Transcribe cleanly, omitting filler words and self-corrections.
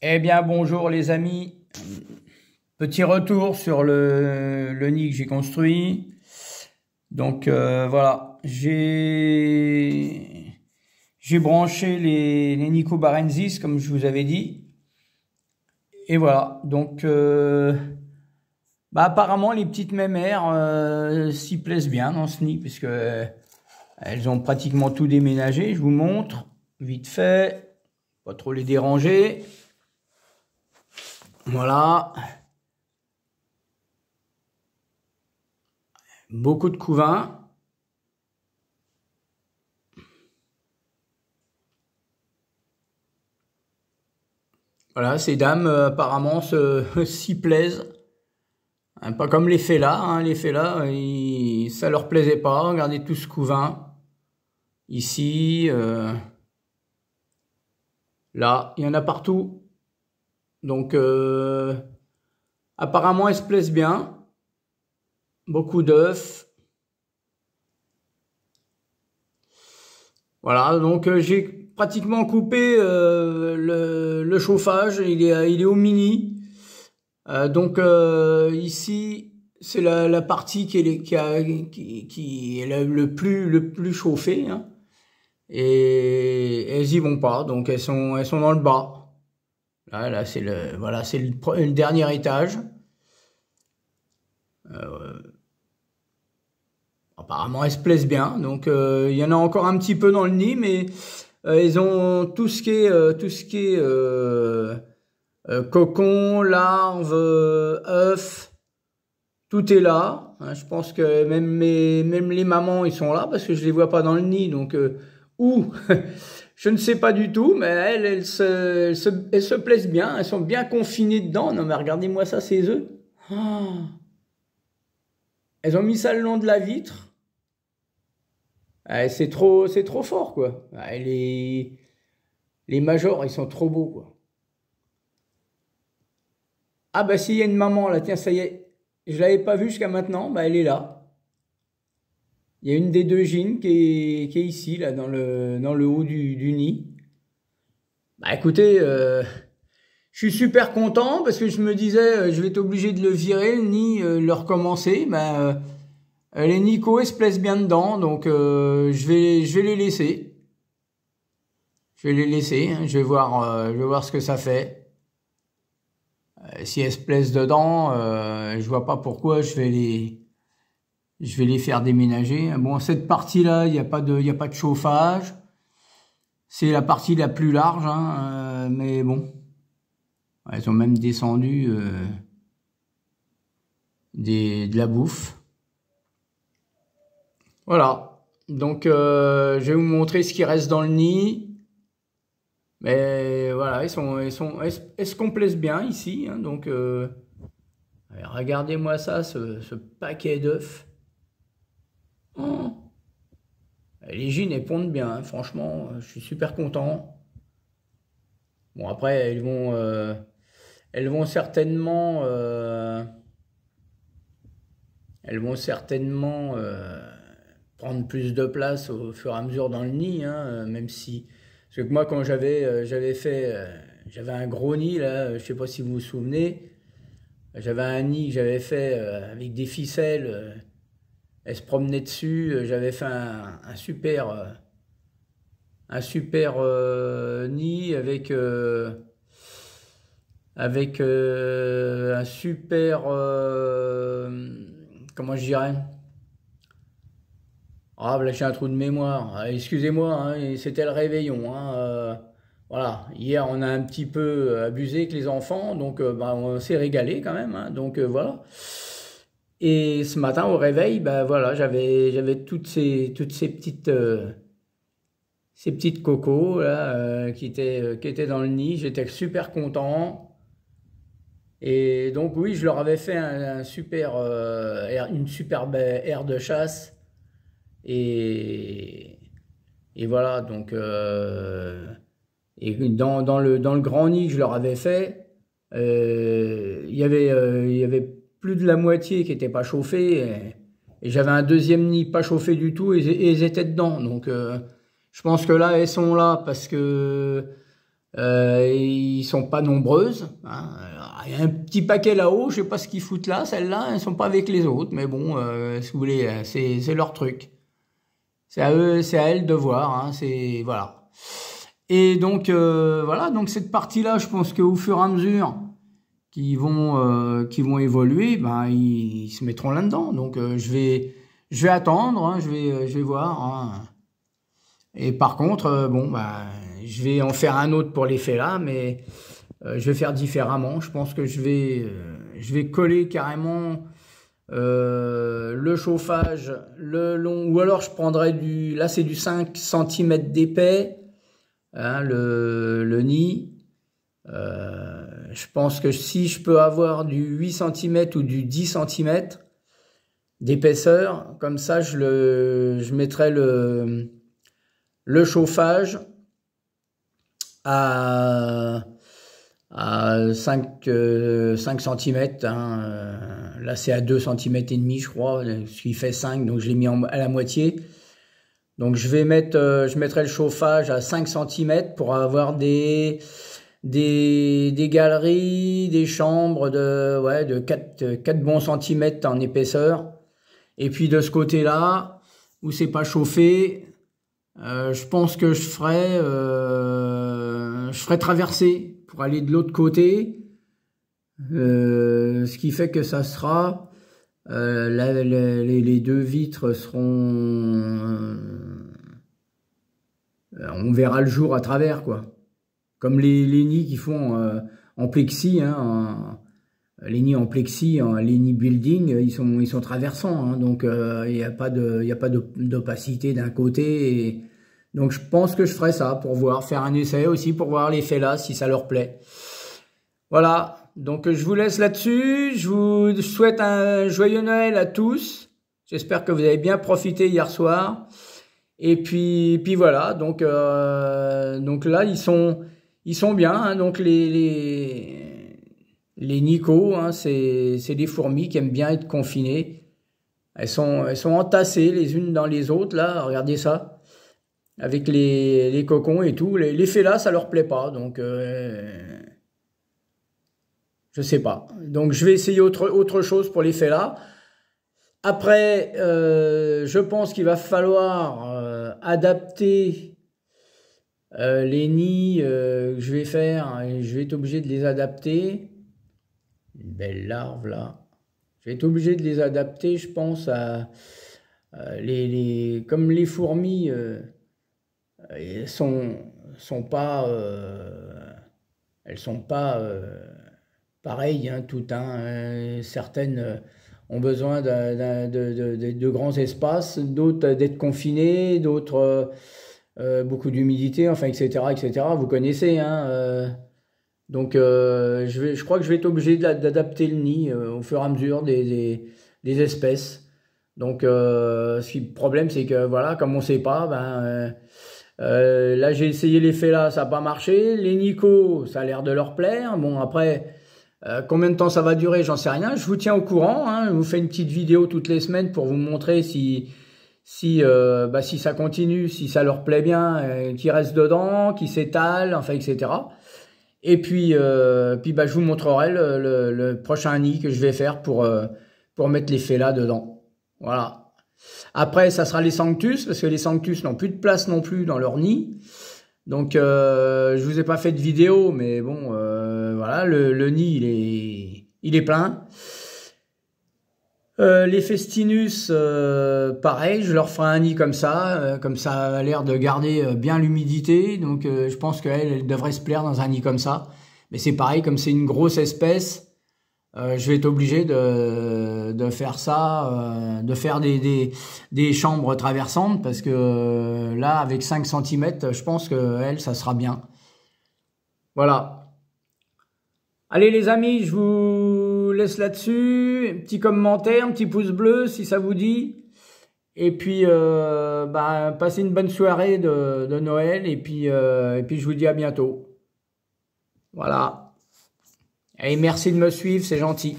Eh bien, bonjour les amis. Petit retour sur le nid que j'ai construit. Donc voilà, j'ai branché les Nico Barensis comme je vous avais dit. Et voilà, donc apparemment les petites mémères s'y plaisent bien dans ce nid puisque elles ont pratiquement tout déménagé. Je vous montre vite fait, pas trop les déranger. Voilà. Beaucoup de couvains. Voilà, ces dames apparemment s'y plaisent. Hein, pas comme les félins, hein. Les félins, ça leur plaisait pas. Regardez tout ce couvain. Ici, là, il y en a partout. Donc, apparemment, elles se plaisent bien. Beaucoup d'œufs. Voilà, donc j'ai pratiquement coupé le chauffage. Il est au mini. Donc ici, c'est la partie qui est le plus chauffée, hein. Et elles y vont pas, donc elles sont dans le bas. Là c'est le dernier étage. Apparemment elles se plaisent bien, donc il y en a encore un petit peu dans le nid, mais ils ont tout ce qui est cocon, larves, œufs. Tout est là, hein. Je pense que même les mamans, ils sont là parce que je les vois pas dans le nid. Donc, où je ne sais pas du tout, mais elles se plaisent bien. Elles sont bien confinées dedans. Non, mais regardez-moi ça, ces œufs. Ah. Elles ont mis ça le long de la vitre. Ah, c'est trop fort, quoi. Ah, les majors, ils sont trop beaux, quoi. Ah, bah, s'il y a une maman, là, tiens, ça y est. Je l'avais pas vue jusqu'à maintenant, bah, elle est là. Il y a une des deux gynes qui est ici, là, dans le haut du nid. Bah écoutez, je suis super content parce que je me disais, je vais être obligé de le virer, le nid, le recommencer. Les Nico, ils se plaisent bien dedans, donc je vais les laisser. Je vais les laisser, hein. Je vais voir ce que ça fait. Si elles se plaisent dedans, je vois pas pourquoi je vais les faire déménager. Bon, cette partie-là, il y a pas de chauffage. C'est la partie la plus large, hein, mais bon, elles ont même descendu de la bouffe. Voilà. Donc, je vais vous montrer ce qui reste dans le nid. Mais voilà, elles se complaisent bien ici, hein. Donc, regardez-moi ça, ce paquet d'œufs. Oh. Les gynes, elles pondent bien, hein. Franchement, je suis super content. Bon, après, elles vont certainement, elles vont certainement prendre plus de place au fur et à mesure dans le nid, hein, même si, parce que moi, quand j'avais un gros nid là, je sais pas si vous vous souvenez, j'avais un nid que j'avais fait avec des ficelles, elles se promenaient dessus, j'avais fait un super nid avec un super, comment je dirais? Ah, là j'ai un trou de mémoire. Ah, excusez-moi, hein, c'était le réveillon, hein, voilà, hier on a un petit peu abusé avec les enfants, donc on s'est régalé quand même, hein, donc voilà. Et ce matin au réveil, voilà, j'avais toutes ces petites cocos là, qui étaient dans le nid. J'étais super content. Et donc oui, je leur avais fait une superbe aire de chasse. Et, et voilà, donc et dans le grand nid que je leur avais fait, il y avait plus de la moitié qui n'était pas chauffé. Et j'avais un deuxième nid pas chauffé du tout et ils étaient dedans. Donc je pense que là, elles sont là parce que Ils sont pas nombreuses, hein. Il y a un petit paquet là-haut, je sais pas ce qu'ils foutent là, celles-là, elles sont pas avec les autres, mais bon, si vous voulez, c'est leur truc. C'est à eux, c'est à elles de voir, hein, c'est, voilà. Et donc, voilà, donc cette partie-là, je pense qu'au fur et à mesure qu'ils vont évoluer, ben, ils se mettront là-dedans. Donc, je vais attendre, hein, je vais voir, hein. Et par contre, bon, bah, je vais en faire un autre pour l'effet là, mais je vais faire différemment. Je pense que je vais coller carrément le chauffage, le long, ou alors je prendrai là c'est du 5 cm d'épais, hein, le nid. Je pense que si je peux avoir du 8 cm ou du 10 cm d'épaisseur, comme ça je mettrai le chauffage à 5 cm, hein. Là c'est à 2 cm et demi je crois, ce qui fait 5, donc je l'ai mis à la moitié. Donc je mettrai le chauffage à 5 cm pour avoir des galeries, des chambres de 4 bons centimètres en épaisseur. Et puis de ce côté-là, où c'est pas chauffé, je pense que je ferai traverser pour aller de l'autre côté, ce qui fait que ça sera les deux vitres seront, on verra le jour à travers, quoi, comme les nids qui font en plexi, hein, les nids en plexi, les nids building, ils sont traversants, hein, donc il n'y a pas d'opacité d'un côté. Et donc je pense que je ferai ça pour faire un essai aussi, pour voir l'effet là, si ça leur plaît. Voilà, donc je vous laisse là-dessus. Je vous souhaite un joyeux Noël à tous. J'espère que vous avez bien profité hier soir. Et puis voilà, donc là ils sont bien, hein, donc les Nico, hein, c'est des fourmis qui aiment bien être confinées. Elles sont entassées les unes dans les autres, là, regardez ça, avec les cocons et tout. L'effet là, ça leur plaît pas, donc je sais pas. Donc je vais essayer autre chose pour l'effet là. Après, je pense qu'il va falloir adapter les nids que je vais faire. Je vais être obligé de les adapter. Une belle larve là. Je vais être obligé de les adapter, je pense, à comme les fourmis sont pas pareilles, hein, toutes, hein. Certaines ont besoin de grands espaces, d'autres d'être confinées, d'autres beaucoup d'humidité, enfin, etc., etc. Vous connaissez, hein. Donc, je crois que je vais être obligé d'adapter le nid au fur et à mesure des espèces. Donc, le problème, c'est que, voilà, comme on sait pas, ben, là, j'ai essayé l'effet là, ça n'a pas marché. Les Nico, ça a l'air de leur plaire. Bon, après, combien de temps ça va durer, j'en sais rien. Je vous tiens au courant, hein. Je vous fais une petite vidéo toutes les semaines pour vous montrer si ça continue, si ça leur plaît bien, qu'ils restent dedans, qu'ils s'étalent, enfin, etc. Et puis bah, je vous montrerai le prochain nid que je vais faire pour mettre les félins dedans. Voilà. Après, ça sera les sanctus, parce que les sanctus n'ont plus de place non plus dans leur nid. Donc, je vous ai pas fait de vidéo, mais bon, voilà, le nid, il est plein. Les festinus, pareil, je leur ferai un nid comme ça a l'air de garder bien l'humidité, donc je pense qu'elle devrait se plaire dans un nid comme ça. Mais c'est pareil, comme c'est une grosse espèce, je vais être obligé de faire ça, de faire des chambres traversantes, parce que là, avec 5 cm, je pense que elle, ça sera bien. Voilà. Allez les amis, je vous laisse là-dessus. Un petit commentaire, un petit pouce bleu si ça vous dit. Et puis, bah, passez une bonne soirée de Noël. Et puis, je vous dis à bientôt. Voilà. Et merci de me suivre, c'est gentil.